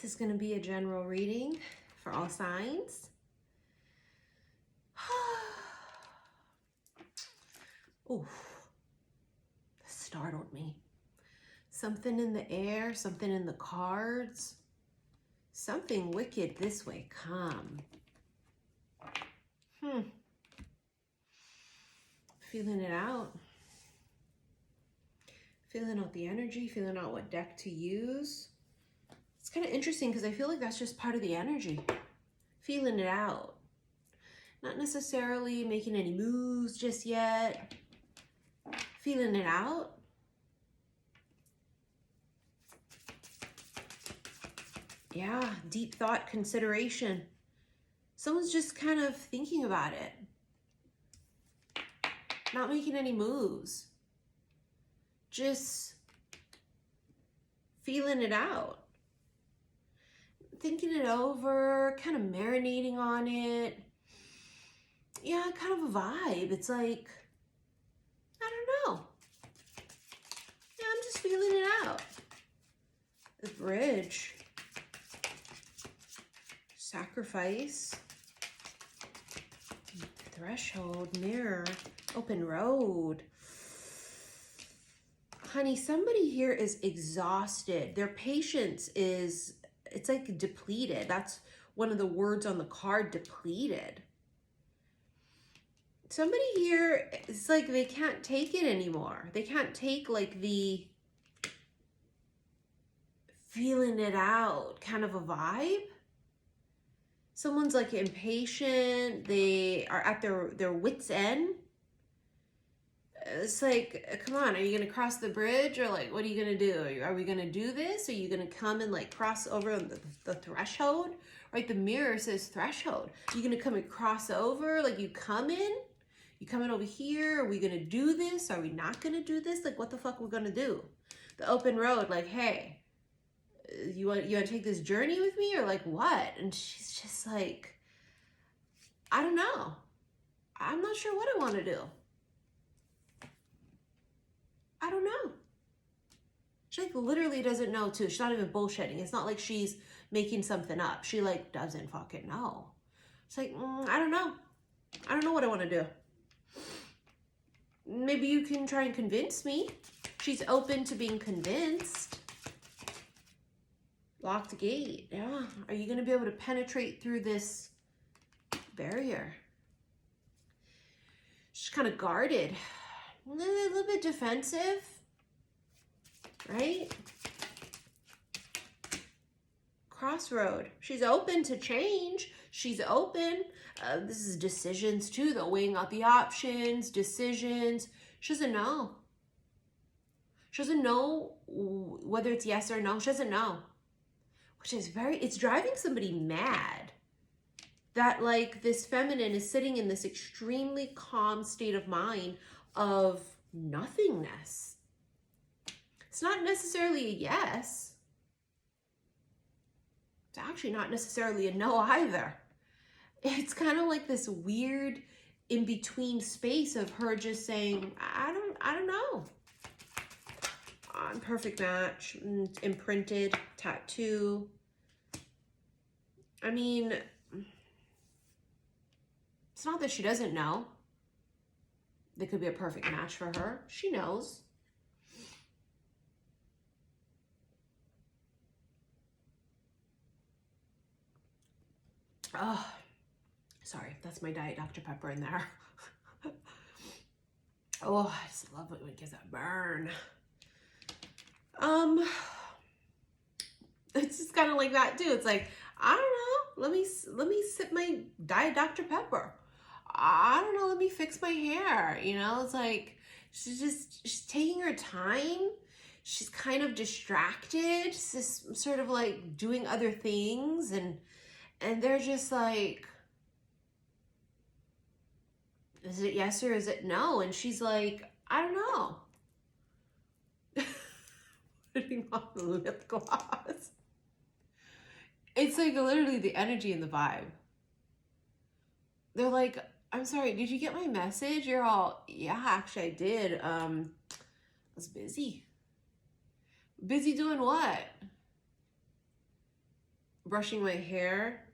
is going to be a general reading for all signs. Oof, that startled me. Something in the air, something in the cards. Something wicked this way come. Feeling it out. Feeling out the energy, feeling out what deck to use. It's kind of interesting because I feel like that's just part of the energy. Feeling it out. Not necessarily making any moves just yet. Feeling it out. Yeah, deep thought, consideration. Someone's just kind of thinking about it. Not making any moves. Just feeling it out. Thinking it over, kind of marinating on it. Yeah, kind of a vibe. It's like, I don't know. Yeah, I'm just feeling it out. The bridge. Sacrifice. Threshold, mirror, open road. Honey, somebody here is exhausted. Their patience is, it's like depleted. That's one of the words on the card, depleted. Somebody here, it's like they can't take it anymore. They can't take like the feeling it out kind of a vibe. Someone's like impatient. They are at their wit's end. It's like, come on, are you going to cross the bridge? Or like, what are you going to do? Are we going to do this? Are you going to come and like cross over the threshold? Right, the mirror says threshold. Are you going to come and cross over? Like you come in? You coming over here? Are we going to do this? Are we not going to do this? Like what the fuck we're going to do? The open road, like, hey, you want to take this journey with me or like what? And she's just like, I don't know. I'm not sure what I want to do. I don't know. She like literally doesn't know too. She's not even bullshitting. It's not like she's making something up. She like doesn't fucking know. It's like, I don't know. I don't know what I want to do. Maybe you can try and convince me. She's open to being convinced. Locked gate. Yeah. Are you going to be able to penetrate through this barrier? She's kind of guarded. A little bit defensive, right? Crossroad. She's open to change. She's open. This is decisions too, though. Weighing out the options, decisions. She doesn't know. She doesn't know whether it's yes or no. She doesn't know. Which is it's driving somebody mad. That like this feminine is sitting in this extremely calm state of mind of nothingness. It's not necessarily a yes. It's actually not necessarily a no either. It's kind of like this weird in-between space of her just saying, I don't know. Perfect match, imprinted, tattoo. I mean, it's not that she doesn't know. They could be a perfect match for her. She knows. Oh, sorry. That's my Diet Dr. Pepper in there. Oh, I just love it when it gives that burn. It's just kind of like that too. It's like, I don't know. Let me sip my Diet Dr. Pepper. I don't know, let me fix my hair. You know, it's like, she's taking her time. She's kind of distracted. She's just sort of like doing other things. And they're just like, is it yes or is it no? And she's like, I don't know. Putting on lip gloss. It's like literally the energy and the vibe. They're like, I'm sorry, did you get my message? You're all, yeah, actually I did. I was busy. Busy doing what? brushing my hair,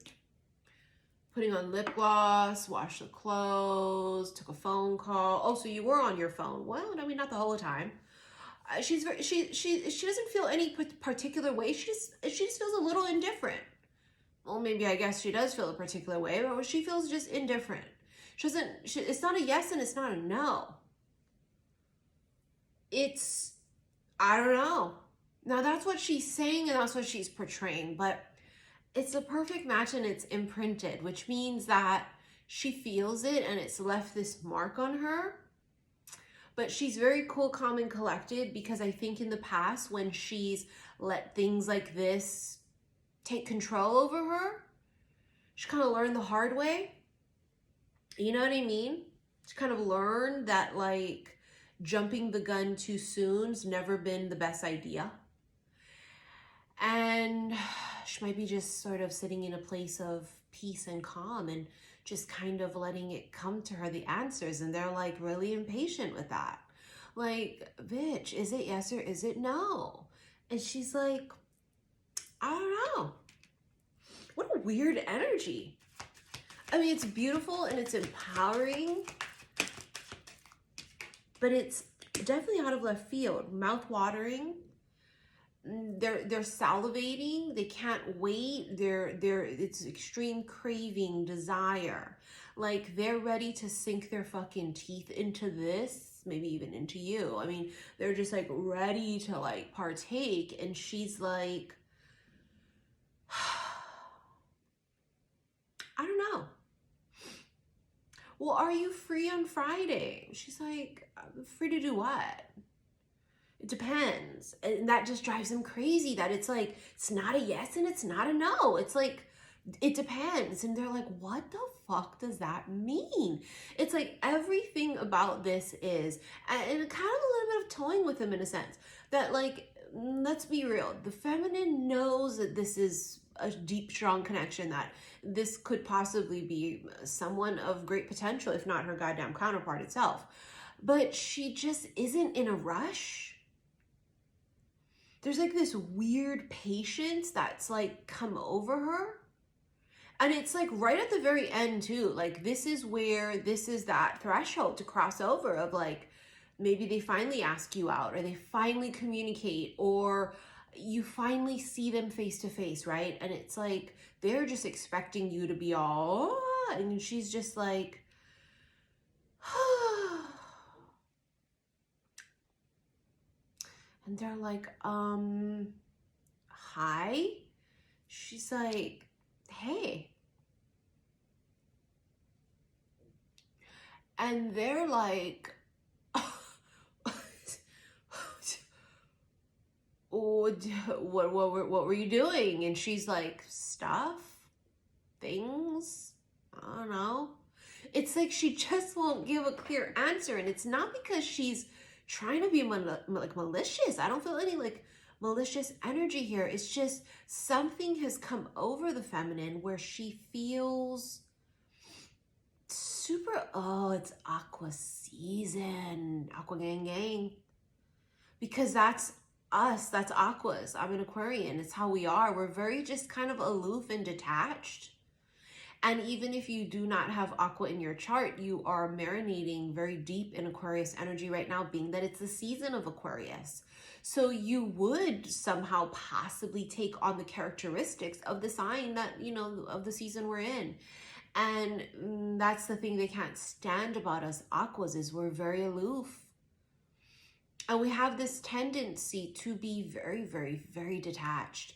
putting on lip gloss, washed the clothes, took a phone call. Oh, so you were on your phone. Well, I mean, not the whole time. She doesn't feel any particular way. She just feels a little indifferent. Well, maybe I guess she does feel a particular way, but she feels just indifferent. It's not a yes and it's not a no. It's, I don't know. Now that's what she's saying and that's what she's portraying, but it's a perfect match and it's imprinted, which means that she feels it and it's left this mark on her. But she's very cool, calm, and collected, because I think in the past when she's let things like this take control over her, she kind of learned the hard way. You know what I mean? She kind of learned that like jumping the gun too soon's never been the best idea. And she might be just sort of sitting in a place of peace and calm and just kind of letting it come to her, the answers. And they're like really impatient with that. Like, bitch, is it yes or is it no? And she's like, I don't know. What a weird energy. I mean, it's beautiful and it's empowering, but it's definitely out of left field. Mouth watering. They're salivating. They can't wait. It's extreme craving, desire. Like they're ready to sink their fucking teeth into this, maybe even into you. I mean, they're just like ready to like partake. And she's like, I don't know. Well, are you free on Friday? She's like, free to do what? It depends. And that just drives them crazy that it's like, it's not a yes and it's not a no. It's like, it depends. And they're like, what the fuck does that mean? It's like everything about this is, and kind of a little bit of toying with them in a sense, that like, let's be real. The feminine knows that this is a deep, strong connection, that this could possibly be someone of great potential, if not her goddamn counterpart itself. But she just isn't in a rush. There's like this weird patience that's like come over her. And it's like right at the very end too. Like this is that threshold to cross over of like, maybe they finally ask you out or they finally communicate or you finally see them face to face, right? And it's like, they're just expecting you to be all, and she's just like, and they're like, hi? She's like, hey. And they're like, what were you doing? And she's like, stuff, things, I don't know. It's like she just won't give a clear answer. And it's not because she's trying to be like malicious. I don't feel any like malicious energy here. It's just something has come over the feminine where she feels super, oh, it's aqua season, aqua gang. Because that's us, that's aquas. I'm an Aquarian. It's how we are. We're very just kind of aloof and detached. And even if you do not have aqua in your chart, you are marinating very deep in Aquarius energy right now, being that it's the season of Aquarius. So you would somehow possibly take on the characteristics of the sign that, you know, of the season we're in. And that's the thing they can't stand about us aquas, is we're very aloof. And we have this tendency to be very, very, very detached.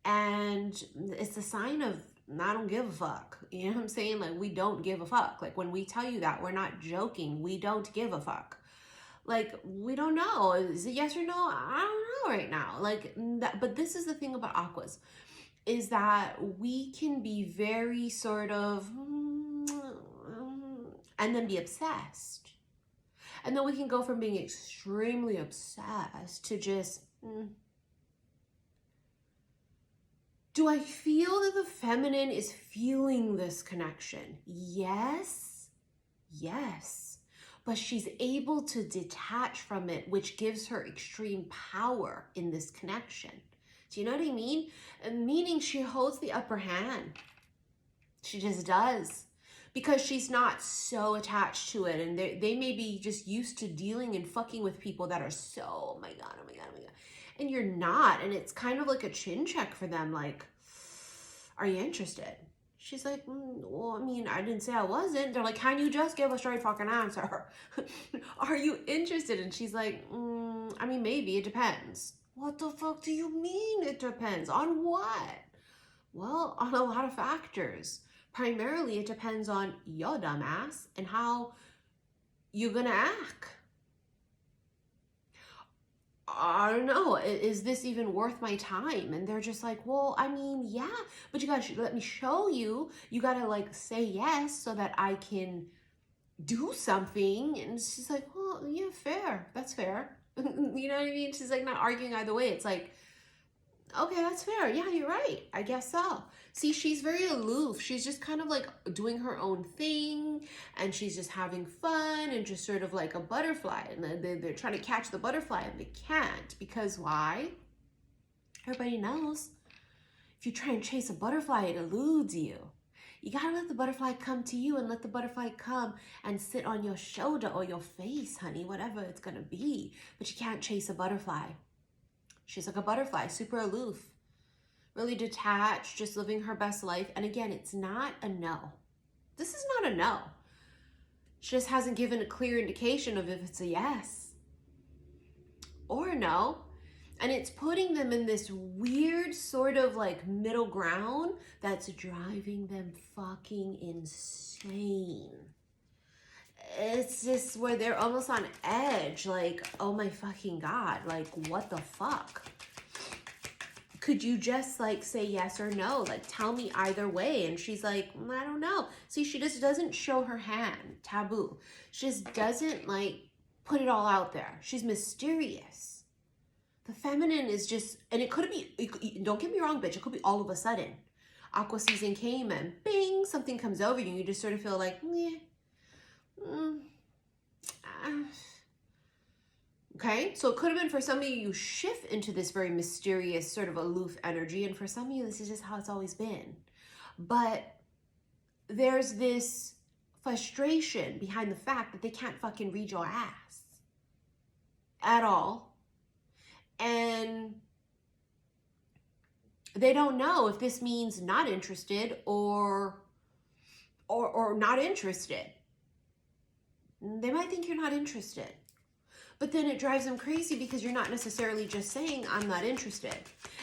And it's a sign of, I don't give a fuck. You know what I'm saying? Like, we don't give a fuck. Like, when we tell you that, we're not joking. We don't give a fuck. Like, we don't know. Is it yes or no? I don't know right now. Like, that, but this is the thing about aquas, is that we can be very sort of, and then be obsessed. And then we can go from being extremely obsessed to just, do I feel that the feminine is feeling this connection? Yes, yes. But she's able to detach from it, which gives her extreme power in this connection. Do you know what I mean? Meaning she holds the upper hand. She just does. Because she's not so attached to it. And they may be just used to dealing and fucking with people that are so, oh my God, oh my God, oh my God. And you're not. And it's kind of like a chin check for them. Like, are you interested? She's like, well, I mean, I didn't say I wasn't. They're like, can you just give a straight fucking answer? Are you interested? And she's like, I mean, maybe, it depends. What the fuck do you mean it depends? On what? Well, on a lot of factors. Primarily, it depends on your dumb ass and how you're gonna act. I don't know, is this even worth my time? And they're just like, well, I mean, yeah, but you gotta let me show you. You gotta like say yes so that I can do something. And she's like, well, yeah, fair. That's fair. You know what I mean? She's like not arguing either way. It's like, okay, that's fair. Yeah, you're right. I guess so. See, she's very aloof. She's just kind of like doing her own thing, and she's just having fun and just sort of like a butterfly. And they're trying to catch the butterfly and they can't, because why? Everybody knows if you try and chase a butterfly, it eludes you. You gotta let the butterfly come to you and let the butterfly come and sit on your shoulder or your face, honey, whatever it's gonna be. But you can't chase a butterfly. She's like a butterfly, super aloof, really detached, just living her best life. And again, it's not a no. This is not a no. She just hasn't given a clear indication of if it's a yes or a no. And it's putting them in this weird sort of like middle ground that's driving them fucking insane. It's just where they're almost on edge, like, oh my fucking God, like, what the fuck? Could you just like say yes or no? Like, tell me either way. And she's like, I don't know. See, she just doesn't show her hand, taboo. She just doesn't like put it all out there. She's mysterious. The feminine is just, and it could be, don't get me wrong, bitch, it could be all of a sudden. Aqua season came and bing, something comes over you and you just sort of feel like, meh. Okay, so it could have been for some of you shift into this very mysterious sort of aloof energy, and for some of you this is just how it's always been. But there's this frustration behind the fact that they can't fucking read your ass at all, and they don't know if this means not interested or not interested. They might think you're not interested, but then it drives them crazy because you're not necessarily just saying, I'm not interested.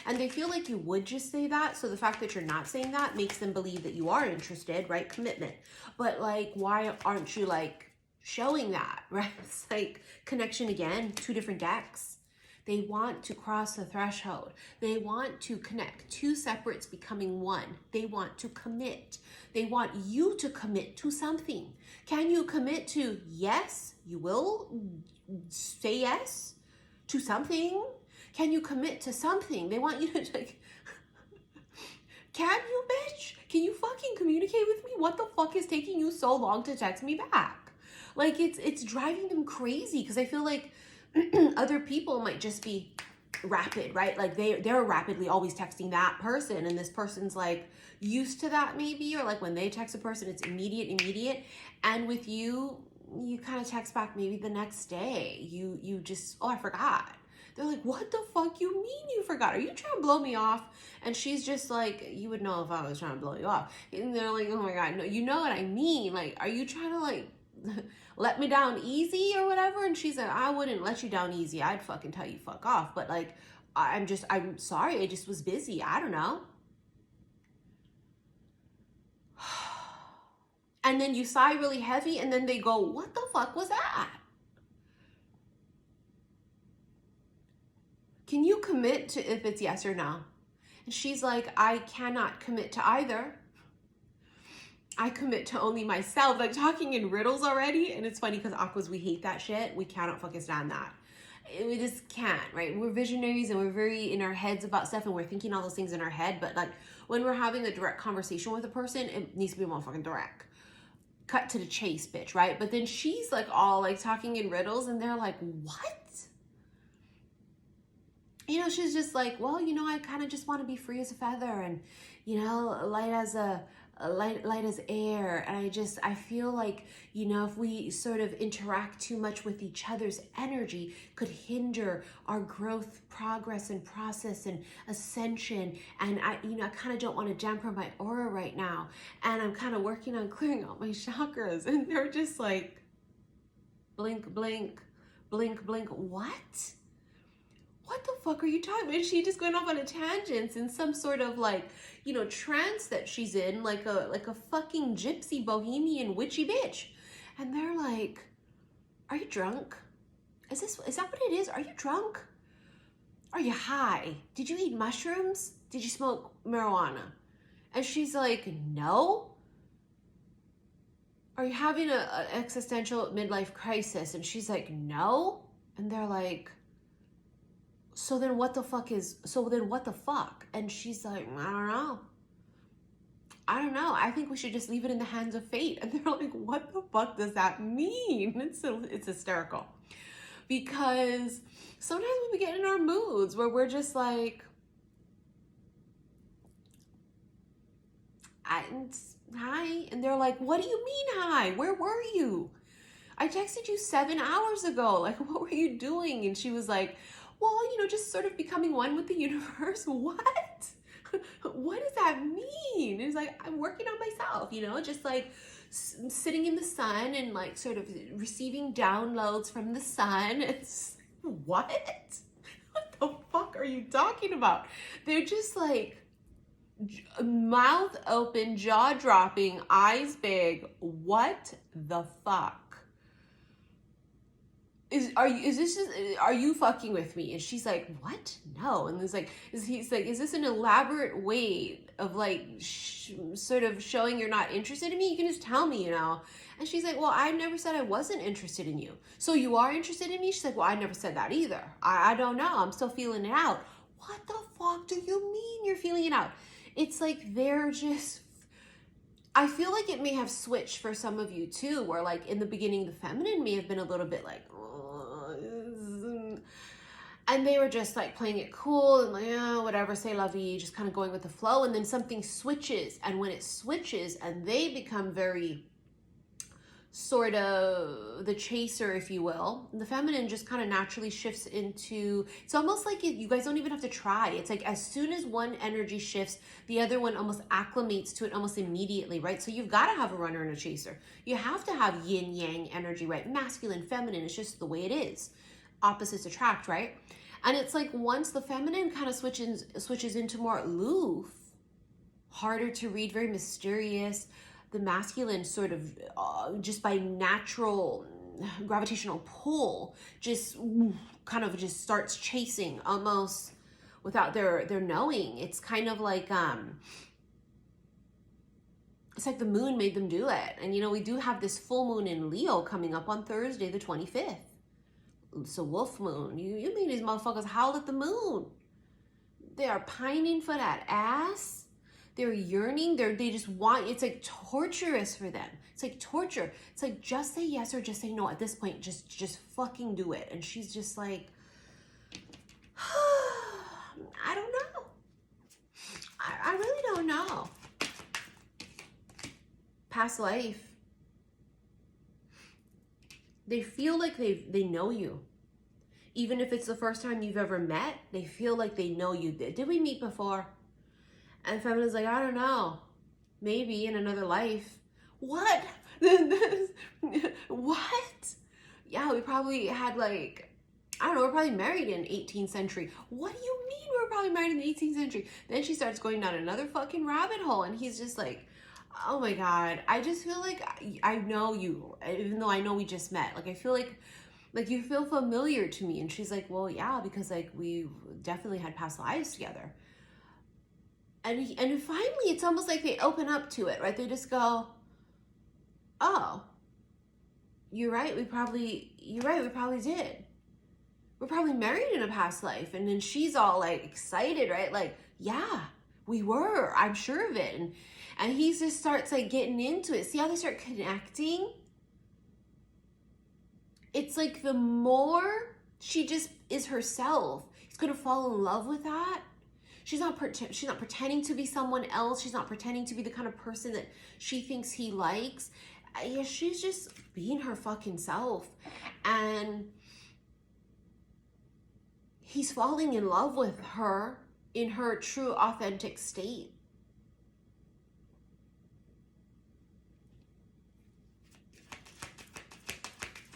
And they feel like you would just say that. So the fact that you're not saying that makes them believe that you are interested, right? Commitment. But like, why aren't you like showing that, right? It's like connection again, two different decks. They want to cross the threshold. They want to connect. Two separates becoming one. They want to commit. They want you to commit to something. Can you commit to yes, you will say yes to something? Can you commit to something? They want you to like, can you, bitch? Can you fucking communicate with me? What the fuck is taking you so long to text me back? Like it's driving them crazy because I feel like other people might just be rapid, right? Like they're rapidly always texting that person, and this person's like used to that maybe, or like when they text a person, it's immediate. And with you kind of text back maybe the next day. You just, oh, I forgot. They're like, what the fuck you mean you forgot? Are you trying to blow me off? And she's just like, you would know if I was trying to blow you off. And they're like, oh my God, no, you know what I mean? Like, are you trying to like let me down easy or whatever? And she's like, I wouldn't let you down easy. I'd fucking tell you fuck off. But like, I'm sorry. I just was busy. I don't know. And then you sigh really heavy and then they go, what the fuck was that? Can you commit to if it's yes or no? And she's like, I cannot commit to either. I commit to only myself. Like talking in riddles already. And it's funny because Aquas, we hate that shit. We cannot fucking stand that. We just can't, right? We're visionaries and we're very in our heads about stuff and we're thinking all those things in our head. But like when we're having a direct conversation with a person, it needs to be motherfucking direct. Cut to the chase, bitch, right? But then she's like all like talking in riddles and they're like, what? you know, she's just like, well, you know, I kind of just want to be free as a feather and, you know, light as light as air. And I feel like, you know, if we sort of interact too much with each other's energy, could hinder our growth, progress, and process and ascension. And I, you know, I kind of don't want to dampen my aura right now. And I'm kind of working on clearing out my chakras. And they're just like, blink, blink, blink, blink. What? What the fuck are you talking about? And she just going off on a tangent in some sort of like, you know, trance that she's in, like a fucking gypsy bohemian witchy bitch. And they're like, are you drunk? Is that what it is? Are you drunk? Are you high? Did you eat mushrooms? Did you smoke marijuana? And she's like, no. Are you having an existential midlife crisis? And she's like, no. And they're like, so then what the fuck? And she's like, I don't know. I think we should just leave it in the hands of fate. And they're like, what the fuck does that mean? It's hysterical. Because sometimes we get in our moods where we're just like, hi. And they're like, what do you mean hi? Where were you? I texted you 7 hours ago. Like, what were you doing? And she was like, well, you know, just sort of becoming one with the universe. What? What does that mean? It's like, I'm working on myself, you know, just like sitting in the sun and like sort of receiving downloads from the sun. It's what? What the fuck are you talking about? They're just like mouth open, jaw dropping, eyes big. What the fuck? Are you fucking with me? And she's like, what? No. And he's like, is this an elaborate way of like sort of showing you're not interested in me? You can just tell me, you know. And she's like, well, I never said I wasn't interested in you. So you are interested in me? She's like, well, I never said that either. I don't know. I'm still feeling it out. What the fuck do you mean you're feeling it out? It's like they're just, I feel like it may have switched for some of you too, where like in the beginning, the feminine may have been a little bit like, and they were just like playing it cool and like, oh, whatever, say la vie, just kind of going with the flow. And then something switches. And when it switches and they become very sort of the chaser, if you will, the feminine just kind of naturally shifts into, it's almost like you guys don't even have to try. It's like as soon as one energy shifts, the other one almost acclimates to it almost immediately, right? So you've got to have a runner and a chaser. You have to have yin yang energy, right? Masculine, feminine, it's just the way it is. Opposites attract, right? And it's like once the feminine kind of switches into more aloof, harder to read, very mysterious, the masculine sort of just by natural gravitational pull just kind of just starts chasing almost without their knowing. It's kind of like it's like the moon made them do it. And you know, we do have this full moon in Leo coming up on Thursday the 25th. It's a wolf moon. You mean these motherfuckers howl at the moon. They are pining for that ass. They're yearning. They just want, it's like torturous for them. It's like torture. It's like just say yes or just say no. At this point, just fucking do it. And she's just like, I don't know. I really don't know. Past life. They feel like they know you. Even if it's the first time you've ever met, they feel like they know you. Did we meet before? And feminine's like, I don't know. Maybe in another life. What? What? Yeah, we probably had like, I don't know, we're probably married in 18th century. What do you mean we're probably married in the 18th century? Then she starts going down another fucking rabbit hole and he's just like, oh my God, I just feel like I know you, even though I know we just met. Like, I feel like you feel familiar to me. And she's like, well, yeah, because like we definitely had past lives together. And finally, it's almost like they open up to it, right? They just go, oh, you're right. We probably did. We're probably married in a past life. And then she's all like excited, right? Like, yeah, we were, I'm sure of it. And he just starts like getting into it. See how they start connecting? It's like the more she just is herself. is going to fall in love with that. She's not pretending to be someone else. She's not pretending to be the kind of person that she thinks he likes. Yeah, she's just being her fucking self. And he's falling in love with her in her true, authentic state.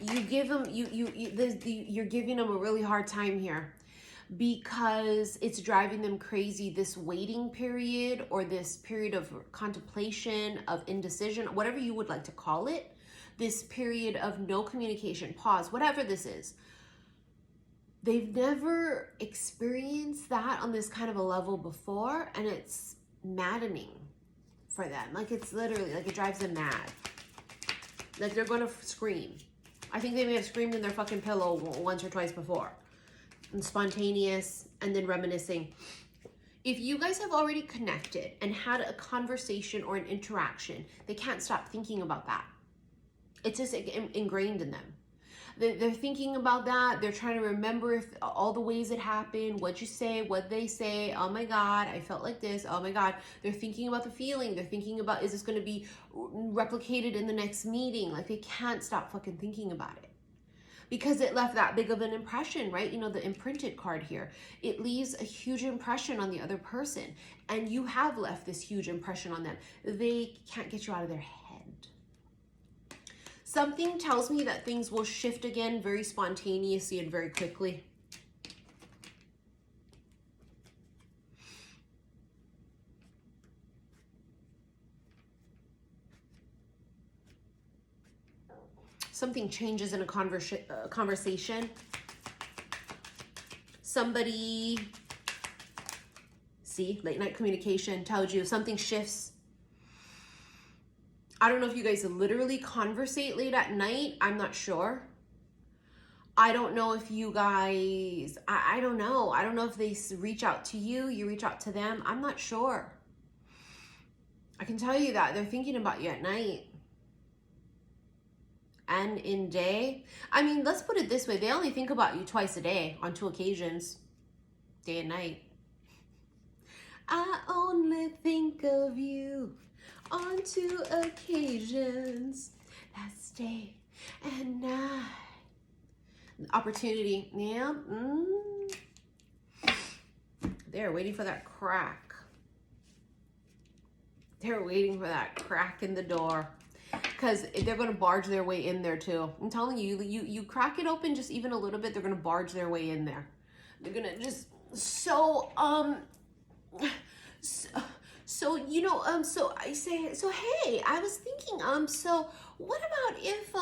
You give him, you're giving him a really hard time here, because it's driving them crazy, this waiting period, or this period of contemplation, of indecision, whatever you would like to call it, this period of no communication, pause, whatever this is. They've never experienced that on this kind of a level before, and it's maddening for them. Like, it's literally, like, it drives them mad. Like, they're going to scream. I think they may have screamed in their fucking pillow once or twice before. And spontaneous, and then reminiscing. If you guys have already connected and had a conversation or an interaction, they can't stop thinking about that. It's just ingrained in them. They're thinking about that. They're trying to remember if all the ways it happened, what you say, what they say. Oh my God, I felt like this. Oh my God. They're thinking about the feeling. They're thinking about, is this going to be replicated in the next meeting? Like, they can't stop fucking thinking about it. Because it left that big of an impression, right? You know, the imprinted card here. It leaves a huge impression on the other person. And you have left this huge impression on them. They can't get you out of their head. Something tells me that things will shift again very spontaneously and very quickly. Something changes in a conversation. Somebody, see, late night communication tells you something shifts. I don't know if you guys literally conversate late at night. I'm not sure. I don't know if you guys, I don't know. I don't know if they reach out to you, you reach out to them. I'm not sure. I can tell you that they're thinking about you at night. And in day, I mean, let's put it this way. They only think about you twice a day on 2 occasions, day and night. I only think of you on 2 occasions. That's day and night. Opportunity, yeah. They're waiting for that crack. They're waiting for that crack in the door. Because they're going to barge their way in there too. I'm telling you, you crack it open just even a little bit, they're going to barge their way in there. They're going to just, so you know, so I say, so hey, I was thinking, so what about if,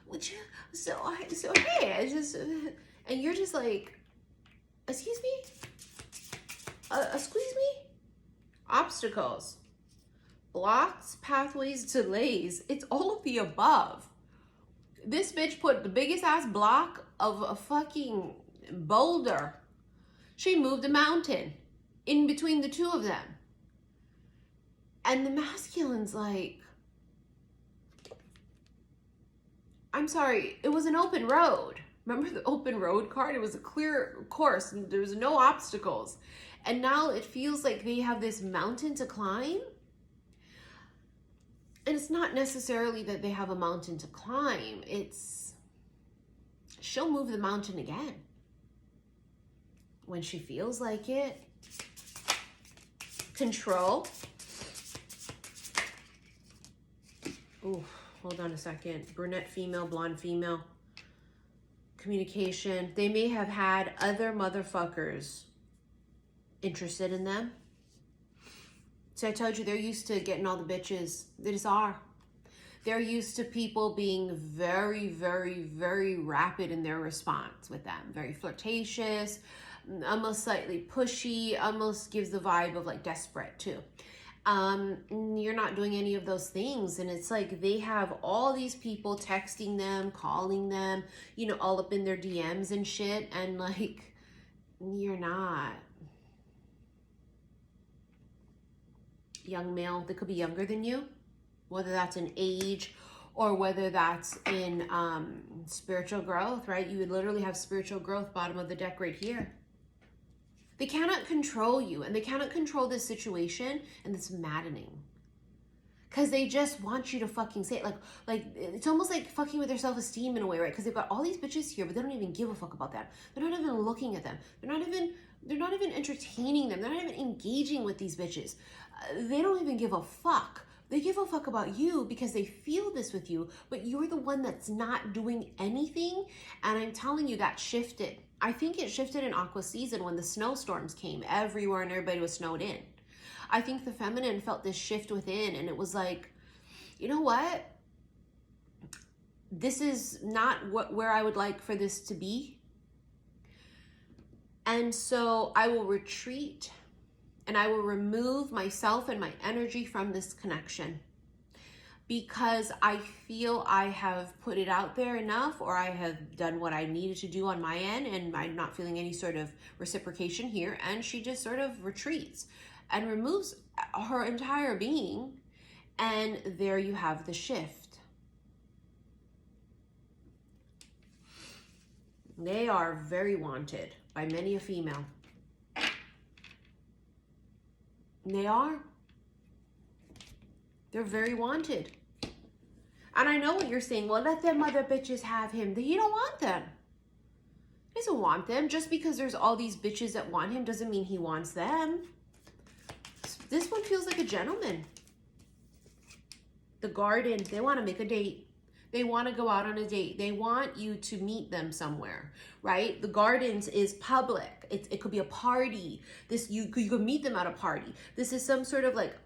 would you, so hey, I just, and you're just like, excuse me? Squeeze me? Obstacles. Blocks, pathways, delays. It's all of the above. This bitch put the biggest ass block of a fucking boulder. She moved a mountain in between the two of them. And the masculine's like, I'm sorry, it was an open road. Remember the open road card? It was a clear course and there was no obstacles. And now it feels like they have this mountain to climb. And it's not necessarily that they have a mountain to climb. It's, she'll move the mountain again when she feels like it. Control. Ooh, hold on a second. Brunette female, blonde female. Communication. They may have had other motherfuckers interested in them. So I told you, they're used to getting all the bitches. They just are. They're used to people being very, very, very rapid in their response with them. Very flirtatious, almost slightly pushy, almost gives the vibe of like desperate too. You're not doing any of those things. And it's like they have all these people texting them, calling them, you know, all up in their DMs and shit. And like, you're not. Young male, they could be younger than you, whether that's in age or whether that's in spiritual growth, right? You would literally have spiritual growth, bottom of the deck right here. They cannot control you, and they cannot control this situation, and it's maddening. Because they just want you to fucking say it. Like it's almost like fucking with their self-esteem in a way, right? Because they've got all these bitches here, but they don't even give a fuck about them. They're not even looking at them. They're not even entertaining them. They're not even engaging with these bitches. They don't even give a fuck. They give a fuck about you because they feel this with you, but you're the one that's not doing anything. And I'm telling you, that shifted. I think it shifted in Aqua season when the snowstorms came everywhere and everybody was snowed in. I think the feminine felt this shift within, and it was like, you know what? This is not where I would like for this to be. And so I will retreat, and I will remove myself and my energy from this connection, because I feel I have put it out there enough, or I have done what I needed to do on my end, and I'm not feeling any sort of reciprocation here. And she just sort of retreats and removes her entire being. And there you have the shift. They are very wanted by many a female. They are. They're very wanted. And I know what you're saying. Well, let them other bitches have him. He don't want them. He doesn't want them. Just because there's all these bitches that want him doesn't mean he wants them. This one feels like a gentleman. The garden, they want to make a date. They want to go out on a date. They want you to meet them somewhere, right? The gardens is public. It could be a party. You could meet them at a party. This is some sort of like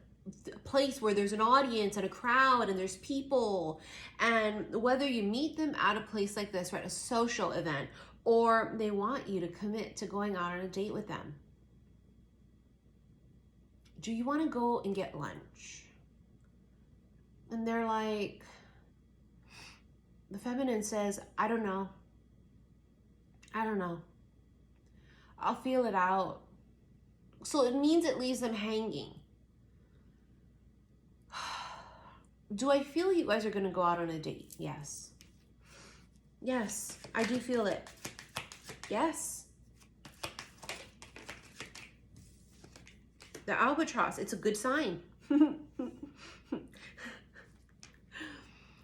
place where there's an audience and a crowd and there's people. And whether you meet them at a place like this, right, a social event, or they want you to commit to going out on a date with them. Do you want to go and get lunch? And they're like, the feminine says, I don't know. I don't know. I'll feel it out. So it means it leaves them hanging. Do I feel you guys are going to go out on a date? Yes. Yes, I do feel it. Yes. The albatross, it's a good sign.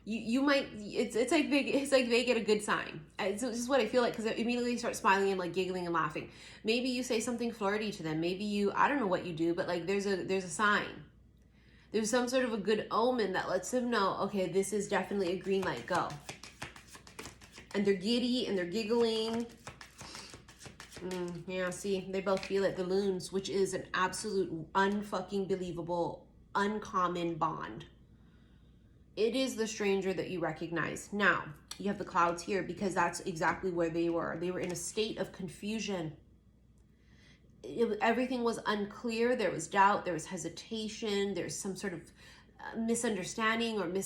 You might, it's like they get a good sign. It's just what I feel like, because they immediately start smiling and like giggling and laughing. Maybe you say something flirty to them. Maybe you, I don't know what you do, but like there's a sign. There's some sort of a good omen that lets them know, okay, this is definitely a green light, go. And they're giddy and they're giggling. Yeah, see, they both feel it. The loons, which is an absolute unfucking believable, uncommon bond. It is the stranger that you recognize. Now, you have the clouds here because that's exactly where they were. They were in a state of confusion. Everything was unclear. There was doubt. There was hesitation. There's some sort of misunderstanding or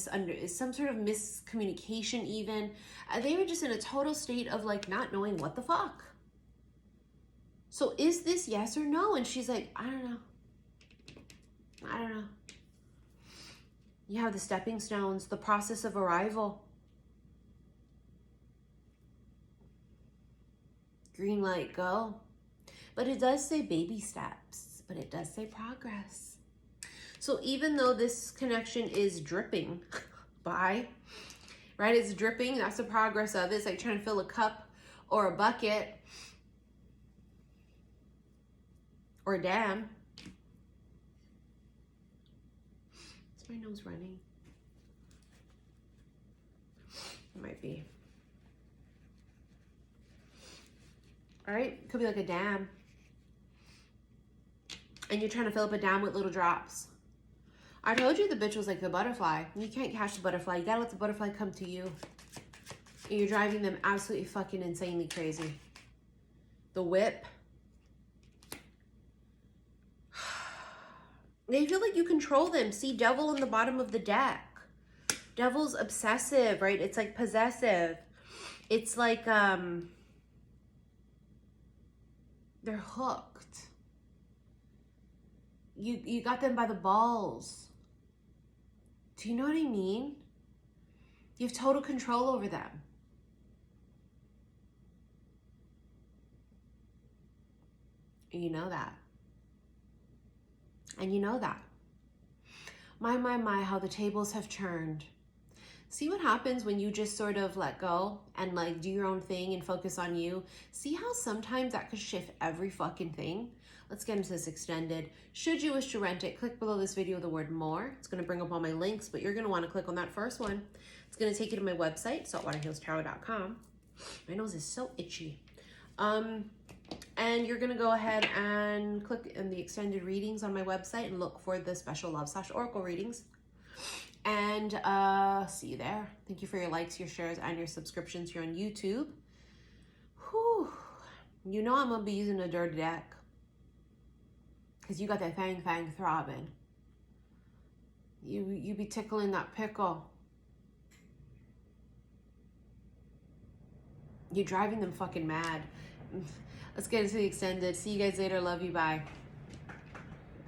some sort of miscommunication even. They were just in a total state of like not knowing what the fuck. So is this yes or no? And she's like, I don't know. I don't know. You have the stepping stones, the process of arrival. Green light, go. But it does say baby steps, but it does say progress. So even though this connection is dripping by, right? It's dripping, that's the progress of it. It's like trying to fill a cup or a bucket or a dam. Is my nose running? It might be. All right, could be like a dam. And you're trying to fill up a dam with little drops. I told you the bitch was like the butterfly. You can't catch the butterfly. You gotta let the butterfly come to you. And you're driving them absolutely fucking insanely crazy. The whip. They feel like you control them. See, devil on the bottom of the deck. Devil's obsessive, right? It's like possessive. It's like, they're hooked. You got them by the balls. Do you know what I mean? You have total control over them. And you know that. And you know that. My, how the tables have turned. See what happens when you just sort of let go and like do your own thing and focus on you? See how sometimes that could shift every fucking thing? Let's get into this extended. Should you wish to rent it, click below this video the word more. It's going to bring up all my links, but you're going to want to click on that first one. It's going to take you to my website, saltwaterhealstarot.com. My nose is so itchy. And you're going to go ahead and click in the extended readings on my website and look for the special love/oracle readings. And see you there. Thank you for your likes, your shares, and your subscriptions here on YouTube. Whew. You know I'm going to be using a dirty deck. Because you got that fang throbbing. You be tickling that pickle. You're driving them fucking mad. Let's get into the extended. See you guys later. Love you. Bye.